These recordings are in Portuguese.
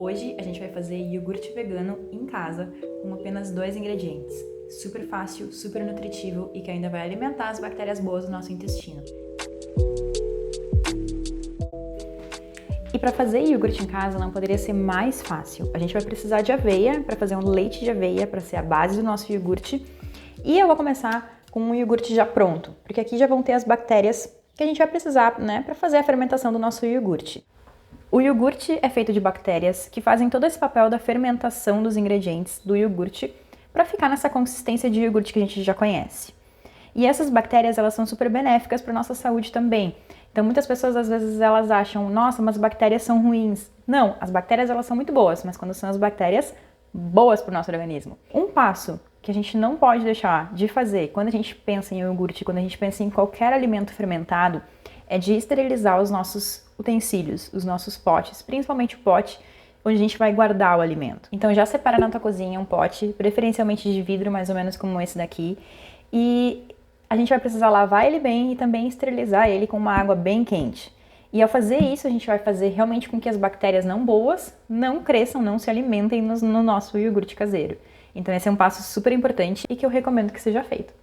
Hoje a gente vai fazer iogurte vegano em casa com apenas 2 ingredientes. Super fácil, super nutritivo e que ainda vai alimentar as bactérias boas do nosso intestino. E para fazer iogurte em casa não poderia ser mais fácil. A gente vai precisar de aveia para fazer um leite de aveia para ser a base do nosso iogurte. E eu vou começar com um iogurte já pronto, porque aqui já vão ter as bactérias que a gente vai precisar, para fazer a fermentação do nosso iogurte. O iogurte é feito de bactérias que fazem todo esse papel da fermentação dos ingredientes do iogurte para ficar nessa consistência de iogurte que a gente já conhece. E essas bactérias, elas são super benéficas para a nossa saúde também. Então, muitas pessoas, às vezes, elas acham, nossa, mas bactérias são ruins. Não, as bactérias, elas são muito boas, mas quando são as bactérias boas para o nosso organismo. Um passo que a gente não pode deixar de fazer quando a gente pensa em iogurte, quando a gente pensa em qualquer alimento fermentado, é de esterilizar os nossos utensílios, os nossos potes, principalmente o pote onde a gente vai guardar o alimento. Então já separa na tua cozinha um pote, preferencialmente de vidro, mais ou menos como esse daqui, e a gente vai precisar lavar ele bem e também esterilizar ele com uma água bem quente. E ao fazer isso, a gente vai fazer realmente com que as bactérias não boas não cresçam, não se alimentem no nosso iogurte caseiro. Então esse é um passo super importante e que eu recomendo que seja feito.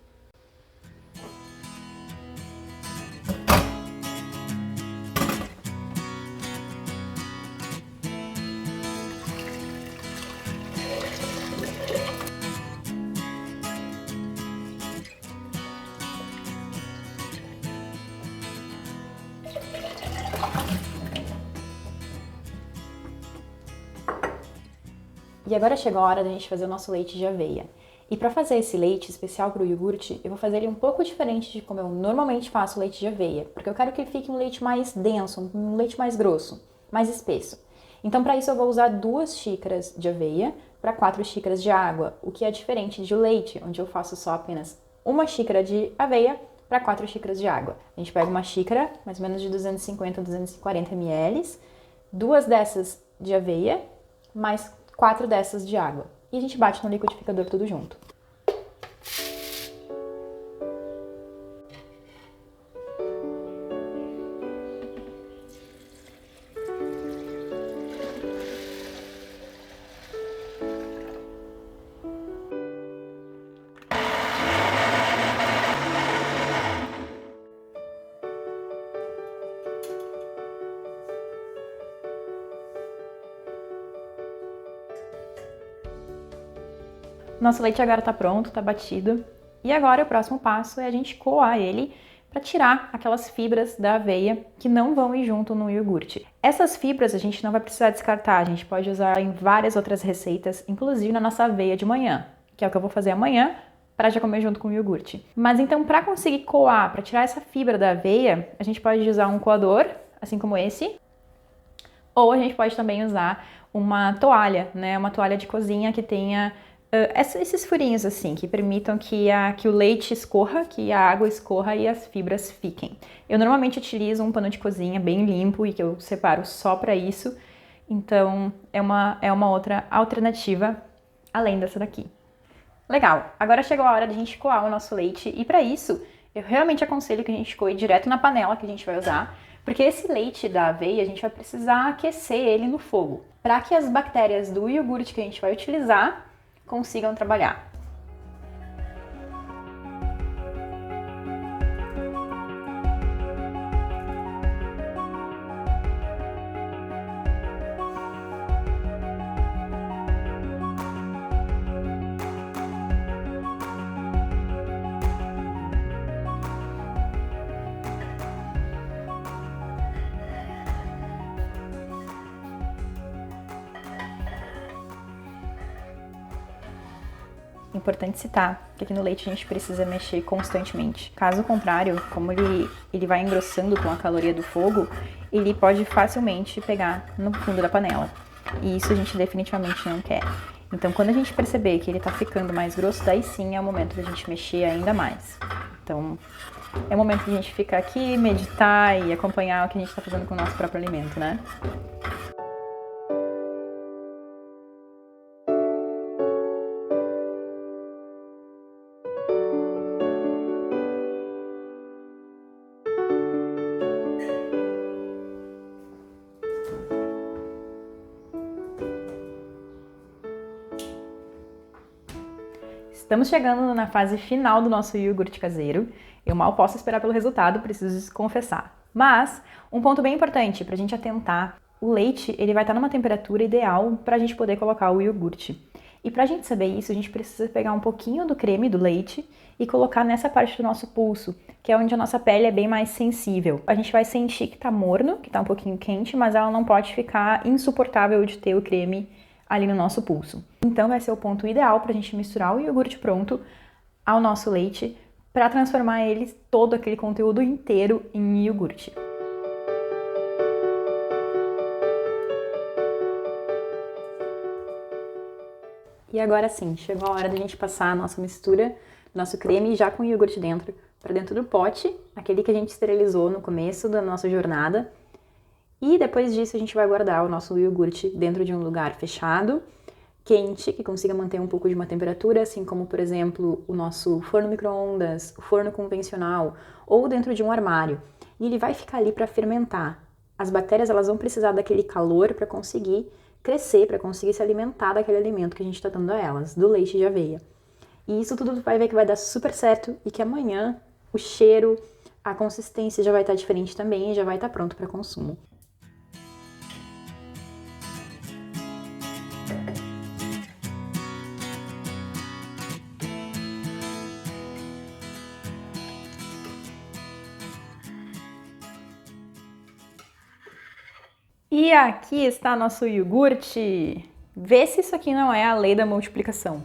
E agora chegou a hora da gente fazer o nosso leite de aveia. E para fazer esse leite especial para o iogurte, eu vou fazer ele um pouco diferente de como eu normalmente faço o leite de aveia, porque eu quero que ele fique um leite mais denso, um leite mais grosso, mais espesso. Então para isso eu vou usar 2 xícaras de aveia para 4 xícaras de água, o que é diferente de leite, onde eu faço só apenas 1 xícara de aveia para 4 xícaras de água. A gente pega uma xícara, mais ou menos de 250 a 240 ml, 2 dessas de aveia, mais 4 dessas de água. E a gente bate no liquidificador tudo junto. Nosso leite agora tá pronto, tá batido. E agora o próximo passo é a gente coar ele para tirar aquelas fibras da aveia que não vão ir junto no iogurte. Essas fibras a gente não vai precisar descartar, a gente pode usar em várias outras receitas, inclusive na nossa aveia de manhã, que é o que eu vou fazer amanhã para já comer junto com o iogurte. Mas então, para conseguir coar, para tirar essa fibra da aveia, a gente pode usar um coador, assim como esse, ou a gente pode também usar uma toalha, uma toalha de cozinha que tenha esses furinhos assim, que permitam que o leite escorra, que a água escorra e as fibras fiquem. Eu normalmente utilizo um pano de cozinha bem limpo e que eu separo só para isso, então é uma outra alternativa além dessa daqui. Legal, agora chegou a hora de a gente coar o nosso leite e para isso eu realmente aconselho que a gente coe direto na panela que a gente vai usar, porque esse leite da aveia a gente vai precisar aquecer ele no fogo, para que as bactérias do iogurte que a gente vai utilizar consigam trabalhar. Importante citar que aqui no leite a gente precisa mexer constantemente. Caso contrário, como ele vai engrossando com a caloria do fogo, ele pode facilmente pegar no fundo da panela. E isso a gente definitivamente não quer. Então, quando a gente perceber que ele tá ficando mais grosso, daí sim é o momento da gente mexer ainda mais. Então, é o momento de a gente ficar aqui, meditar e acompanhar o que a gente tá fazendo com o nosso próprio alimento, né? Estamos chegando na fase final do nosso iogurte caseiro. Eu mal posso esperar pelo resultado, preciso confessar. Mas, um ponto bem importante para a gente atentar, o leite ele vai estar numa temperatura ideal para a gente poder colocar o iogurte. E para a gente saber isso, a gente precisa pegar um pouquinho do creme do leite e colocar nessa parte do nosso pulso, que é onde a nossa pele é bem mais sensível. A gente vai sentir que tá morno, que tá um pouquinho quente, mas ela não pode ficar insuportável de ter o creme ali no nosso pulso. Então vai ser o ponto ideal para a gente misturar o iogurte pronto ao nosso leite para transformar ele todo aquele conteúdo inteiro em iogurte. E agora sim, chegou a hora da gente passar a nossa mistura, nosso creme já com iogurte dentro, para dentro do pote, aquele que a gente esterilizou no começo da nossa jornada. E depois disso a gente vai guardar o nosso iogurte dentro de um lugar fechado, quente, que consiga manter um pouco de uma temperatura, assim como, por exemplo, o nosso forno micro-ondas, o forno convencional, ou dentro de um armário. E ele vai ficar ali para fermentar. As bactérias elas vão precisar daquele calor para conseguir crescer, para conseguir se alimentar daquele alimento que a gente está dando a elas, do leite de aveia. E isso tudo vai ver que vai dar super certo e que amanhã o cheiro, a consistência já vai estar diferente também e já vai estar pronto para consumo. E aqui está nosso iogurte. Vê se isso aqui não é a lei da multiplicação.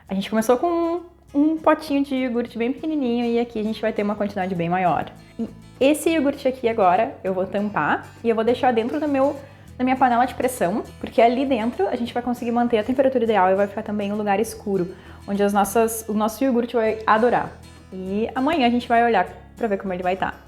A gente começou com um potinho de iogurte bem pequenininho e aqui a gente vai ter uma quantidade bem maior. E esse iogurte aqui agora eu vou tampar e eu vou deixar dentro da minha panela de pressão, porque ali dentro a gente vai conseguir manter a temperatura ideal e vai ficar também um lugar escuro, onde o nosso iogurte vai adorar. E amanhã a gente vai olhar para ver como ele vai estar.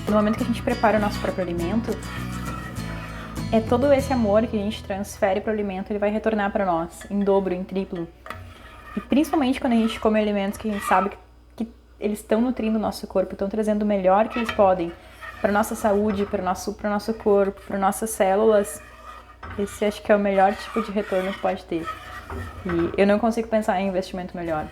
No momento que a gente prepara o nosso próprio alimento, é todo esse amor que a gente transfere para o alimento, ele vai retornar para nós em dobro, em triplo. E principalmente quando a gente come alimentos que a gente sabe que eles estão nutrindo o nosso corpo, estão trazendo o melhor que eles podem para nossa saúde, para o nosso corpo, para nossas células. Esse acho que é o melhor tipo de retorno que pode ter. E eu não consigo pensar em investimento melhor.